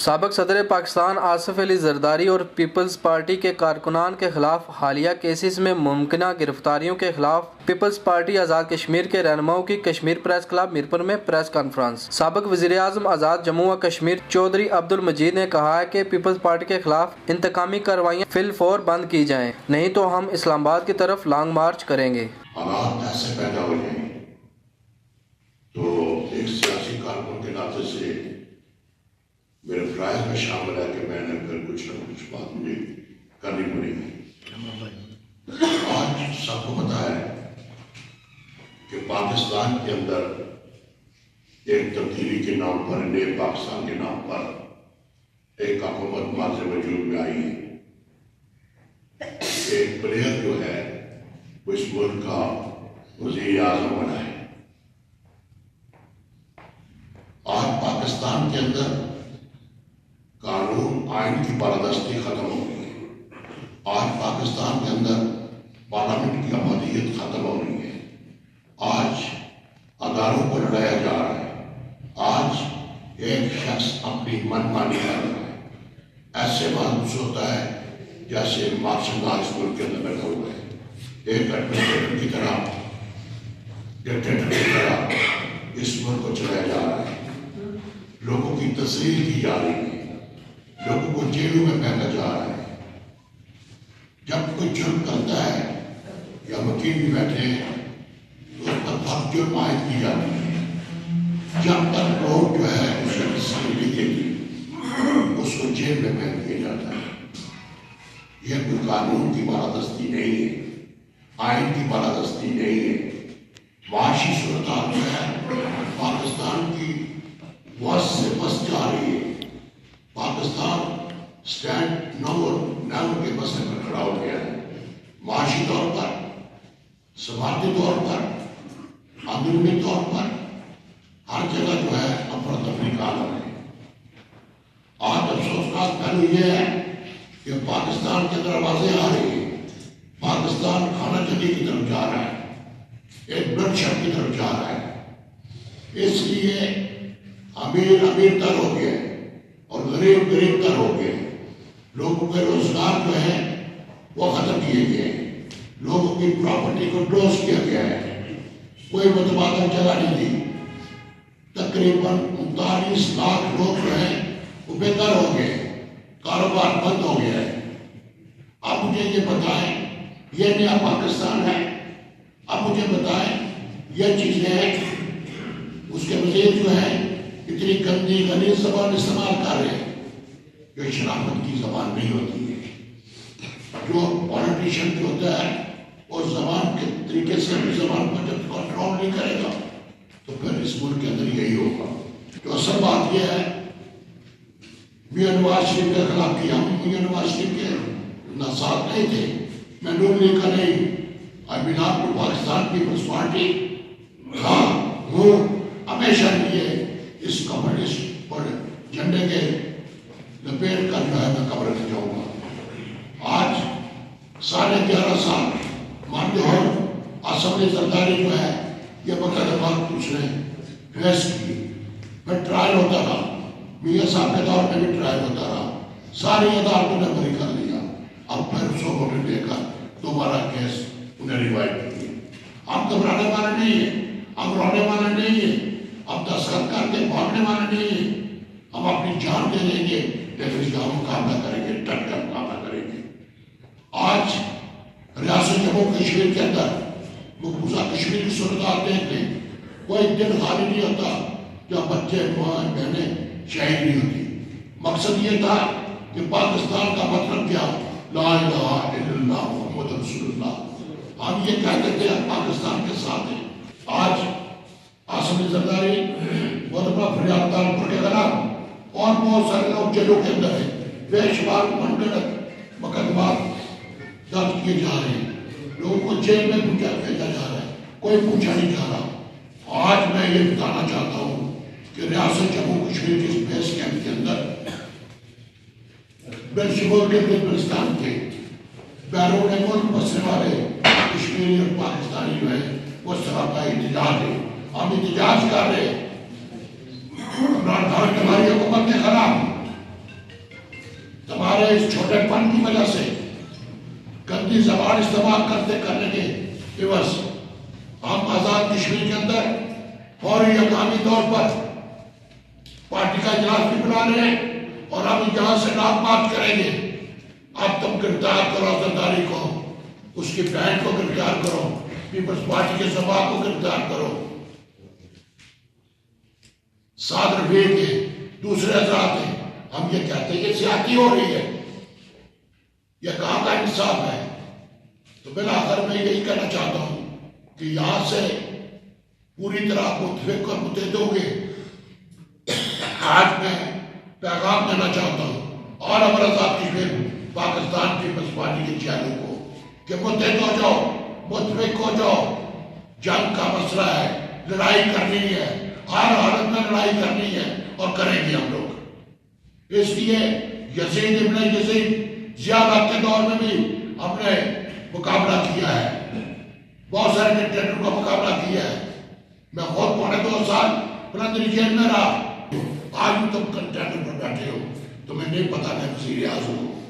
سابق صدر پاکستان آصف علی زرداری اور پیپلز پارٹی کے کارکنان کے خلاف حالیہ کیسز میں ممکنہ گرفتاریوں کے خلاف پیپلز پارٹی آزاد کشمیر کے رہنماؤں کی کشمیر پریس کلب میرپور میں پریس کانفرنس۔ سابق وزیر اعظم آزاد جموں و کشمیر چودھری عبدالمجید نے کہا ہے کہ پیپلز پارٹی کے خلاف انتقامی کارروائیاں فی الفور بند کی جائیں، نہیں تو ہم اسلام آباد کی طرف لانگ مارچ کریں گے۔ حالات ایسے پیدا ہو جائیں تو ایک سیاسی کارکن کے ناطے سے میرے فرائض میں شامل ہے کہ میں نے پھر کچھ نہ کچھ بات مجھے کرنی پڑے گی۔ آج سب کو پتا ہے کہ پاکستان کے اندر ایک تبدیلی کے نام پر، نئے پاکستان کے نام پر ایک حکومت ماضی وجود میں آئی ہے۔ ایک پلیئر جو ہے وہ اس ملک کا وزیر اعظم بنا ہے۔ آج پاکستان کے اندر قانون آئین کی بالادستی ختم ہو گئی ہے۔ آج پاکستان کے اندر پارلیمنٹ کی ابدیت ختم ہو رہی ہے۔ آج اداروں کو لڑایا جا رہا ہے۔ آج ایک شخص اپنی من مانی کر رہا ہے۔ ایسے محسوس ہوتا ہے جیسے مارشل لا اس ملک کے اندر بیٹھا ہوا ہے، ایک ایڈمنسٹریٹر کی طرح، ڈکٹیٹر کی طرح اس ملک کو چلایا جا رہا ہے۔ لوگوں کی تذلیل کی جا رہی ہے، لوگوں کو جیلوں میں پھینکا جا رہا ہے۔ جب کوئی جرم کرتا ہے یا وکیل بھی بیٹھے ہیں تو اس پر بہت جرم عائد کی جاتی ہے۔ جب تک لوگ جو ہے اسے تسلی نہیں دیتی اس کو جیل میں پھینک دیا جاتا ہے۔ یہ کوئی قانون کی بالادستی نہیں ہے، آئین کی بالادستی نہیں ہے۔ معاشی صورتحال جو ہے پاکستان کی وس سے بس جا رہی ہے۔ پاکستان سٹینڈ نمبر کے مسئلے پر کھڑا ہو گیا ہے۔ معاشی طور پر، سماجی طور پر، اندرونی طور پر ہر جگہ جو ہے افراتفری کا عالم ہے۔ آج افسوسناک پہلو یہ ہے کہ پاکستان کے اندر آوازیں آ رہی ہیں، پاکستان خانہ جنگی کی طرف جا رہا ہے، ایک بلڈ شیڈ کی طرف جا رہا ہے۔ اس لیے امیر امیر تر ہو گئے اور غریب غریب تر ہو گئے۔ لوگوں کے روزگار جو ہے وہ ختم کیے گئے ہیں، لوگوں کی پراپرٹی کو ڈوز کیا گیا ہے، کوئی متبادل جگہ نہیں دی۔ تقریباً 39 لاکھ لوگ جو ہیں وہ بے گھر ہو گئے، کاروبار بند ہو گیا ہے۔ اب مجھے یہ بتائیں یہ نیا پاکستان ہے؟ اب مجھے بتائیں یہ چیزیں ہیں؟ اس کے مزید جو ہے اتنی گندی غلیظ زبان استعمال کر رہے ہیں جو شرافت کی زبان نہیں ہوتی ہے۔ جو پولیٹیشین جو ہوتا ہے وہ زبان کے طریقے سے اپنی زبان کو جب کنٹرول نہیں کرے گا تو پھر اس ملک کے اندر یہی ہوگا۔ جو اصل بات یہ ہے میاں نواز شریف کے خلاف کیا، ہم میاں نواز شریف کے نہ ساتھ نہیں تھے، میں نون لیگ کا نہیں، I belong to Pakistan Peoples Party, ہاں ہوں ہمیشہ لیے اس کمیونسٹ پر جھنڈے کے لپیٹ کر جو ہے میں قبر میں جاؤں گا۔ آج 11.5 سال مانتے ہو آصف علی زرداری جو ہے یہ بقدر بات اس نے فیس کی، پھر ٹرائل ہوتا رہا، میاں صاحب کے دور میں بھی ٹرائل ہوتا رہا، ساری عدالتوں نے بری کر دیا، اب پھر 100 ووٹ دے کر دوبارہ کیس انہیں ریوائیو کیے۔ ہم گھبرانے والے نہیں ہیں، ہم رونے والے نہیں ہیں، ہم دستخط کر کے بھاگنے والے نہیں ہیں، ہم اپنی جان دے دیں گے لیکن اس کا مقابلہ کریں گے، ڈٹ کر مقابلہ کریں گے۔ آج ریاست جموں کشمیر کے اندر مقبوضہ کشمیر کی صورتحال دیکھ لیں، کوئی دن خالی نہیں ہوتا جب بچے ماں بہنیں شہید نہیں ہوتی۔ مقصد یہ تھا کہ پاکستان کا مطلب کیا، لا الہ الا اللہ محمد رسول اللہ۔ ہم یہ کہتے تھے ہم پاکستان کے ساتھ ہیں۔ آج آصف علی زرداری بہت بڑا فریادار پر کے خلاف اور بہت سارے لوگ جیلوں کے اندر ہیں، بے شمار منگڑت مقدمات درج کیے جا رہے ہیں، لوگوں کو جیل میں بھیجا جا رہا ہے، کوئی پوچھا نہیں جا رہا۔ آج میں یہ بتانا چاہتا ہوں کہ ریاست جموں کشمیر کے اس بیس کیمپ کے اندر بلشمول کے بلوچستان کے بیرون ملک بسنے والے کشمیری اور پاکستانی جو ہے وہ سراپا احتجاج ہے، ہم احتجاج کر رہے ہیں عمران خان کی ہماری حکومت کے خلاف۔ ہمارے اس چھوٹے پن کی وجہ سے گندی زبان استعمال کرنے کے عوض ہم آزاد کشمیر کے اندر فوری اقدامی طور پر پارٹی کا اجلاس بھی بنا رہے ہیں اور ہم یہاں سے نام بات کریں گے. اب تم گرفتار کرو زرداری کو, اس کی بہن کو گرفتار کرو, پیپلز پارٹی کے سبھا کو گرفتار کرو, سعد رفیع کے دوسرے حضرات ہیں. ہم یہ کہتے ہیں کہ زیادتی ہو رہی ہے, یہ کہاں کا انصاف ہے؟ تو بالآخر میں یہی کہنا چاہتا ہوں کہ یہاں سے پوری طرح متفق اور متحد ہو گئے. آج میں پیغام دینا چاہتا ہوں اور ہمارا آزاد کشمیر پاکستان پیپلز پارٹی کے چہروں کو کہ متحد ہو جاؤ, متفق ہو جاؤ. جنگ کا مسئلہ ہے, لڑائی کرنی ہے, ہر حالت میں لڑائی کرنی ہے اور کریں گے ہم لوگ. اس لیے یزید ابن یزید زیادہ کے دور میں بھی ہم نے مقابلہ کیا ہے, بہت سارے ڈکٹیٹر کا مقابلہ کیا ہے. میں خود 2.5 سال بلندی جیل میں رہا. آج بھی تم کنٹینر پر بیٹھے ہو, تمہیں نہیں پتا میں وزیر اعظم ہوں.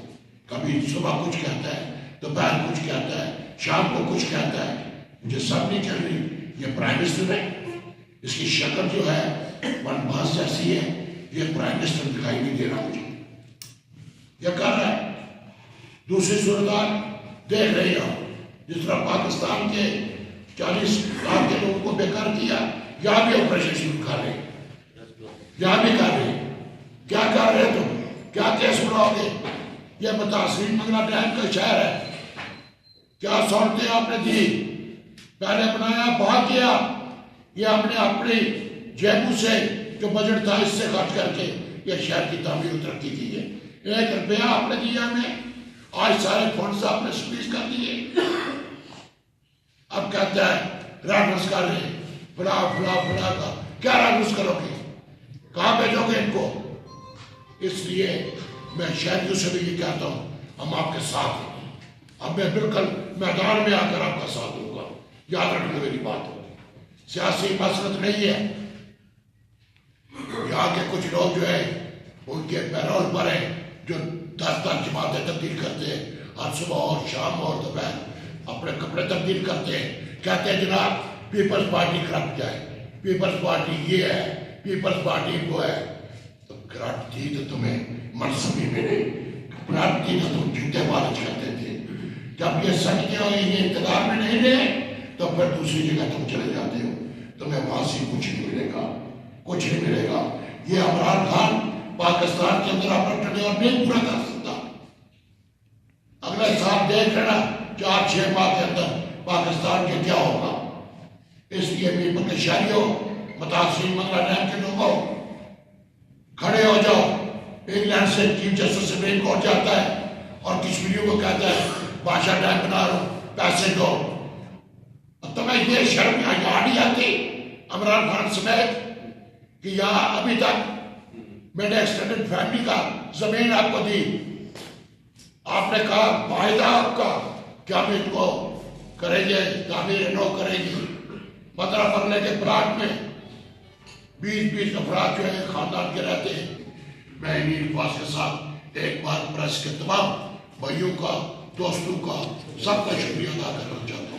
کبھی صبح کچھ کہتا ہے, دوپہر کچھ کہتا ہے, شام کو کچھ کہتا ہے. مجھے سب نہیں چل رہی یہ پرائم منسٹر ہے, اس کی شکل جو ہے ون باس جیسی ہے, یہ پرائم منسٹر دکھائی نہیں دے رہا مجھے. یہ کر رہا ہے. دوسری صورتحال دیکھ رہے ہو, جس طرح پاکستان کے 40 لاکھ کے لوگوں کو بیکار کیا, یہاں بھی آپریشن شروع کر رہے ہیں, یہاں بھی کر رہے ہیں. کیا کر رہے تم, کیا کیس بناؤ گے؟ یہ متاثرین منگلا ڈیم کا شہر ہے. کیا سہولتیں آپ نے دی؟ پہلے بنایا, بہت کیا. یہ ہم نے اپنی جیبوں سے جو بجٹ تھا اس سے خرچ کر کے یہ شہر کی تعمیر و ترقی کی ہے. 1 روپیہ آپ نے دیا ہمیں, آج سارے فنڈز آپ نے سپیس کر دیے. اب کہتا ہے ریفرنس کر رہے ہیں فلا فلا فلا کا. کیا ریفرنس کرو گے, کہاں بھیجو گے ان کو؟ اس لیے میں شہریوں سے بھی یہ کہتا ہوں ہم آپ کے ساتھ ہیں. اب میں بالکل میدان میں آ کر آپ کا ساتھ دوں گا. یاد رکھنا میری بات ہوگی, سیاسی مسلط نہیں ہے. یہاں کے کچھ لوگ جو ہے ان کے پیرول پر ہیں جو 10 جماعتیں تبدیل کرتے ہیں, ہر صبح اور شام اور دوپہر اپنے کپڑے تبدیل کرتے ہیں. کہتے ہیں جناب پیپلز پارٹی کرپٹ ہے, پیپلز پارٹی یہ ہے, پیپلز پارٹی وہ ہے. تو کرپٹ تھی تو تمہیں منصبی ملے, کرپٹ تھی تو تم جوتے والج کرتے تھے. جب یہ سچتے اور یہ اقتدار میں نہیں رہے تو پھر دوسری جگہ تم چلے جاتے ہو, تمہیں وہاں سے کچھ نہیں ملے گا, کچھ نہیں ملے گا. یہ عمران خان پاکستان کے اندر اپنا ٹرینر نہیں پورا کر سکتا. اگلے سال دیکھ لینا 4-6 ماہ کے اندر پاکستان کے کیا ہوگا. اس لیے پیپل کے شہریوں, متاثرین منگلا ڈیم کے لوگوں, کھڑے ہو جاؤ. انگلینڈ سے چیف جسٹس سپریم کورٹ جاتا ہے اور کشمیریوں کو کہتا ہے بادشاہ ڈیم بنا رہا ہوں, پیسے دو. اور تمہیں یہ شرم یہاں نہیں آتی عمران خان سمیت کہ یہاں ابھی تک میں نے ایکسٹینڈڈ فیملی کا زمین آپ کو دی. آپ نے کہا معاہدہ آپ کا کہ ہم ان کو کریں گے تعمیر نو کریں گے. 15 مرلے کے پلاٹ میں 20 افراد جو ہے خاندان کے رہتے ہیں. میں انہی الفاظ کے ساتھ ایک بار پریس کے تمام بھائیوں کا, دوستوں کا, سب کا شکریہ ادا کرنا چاہتا ہوں.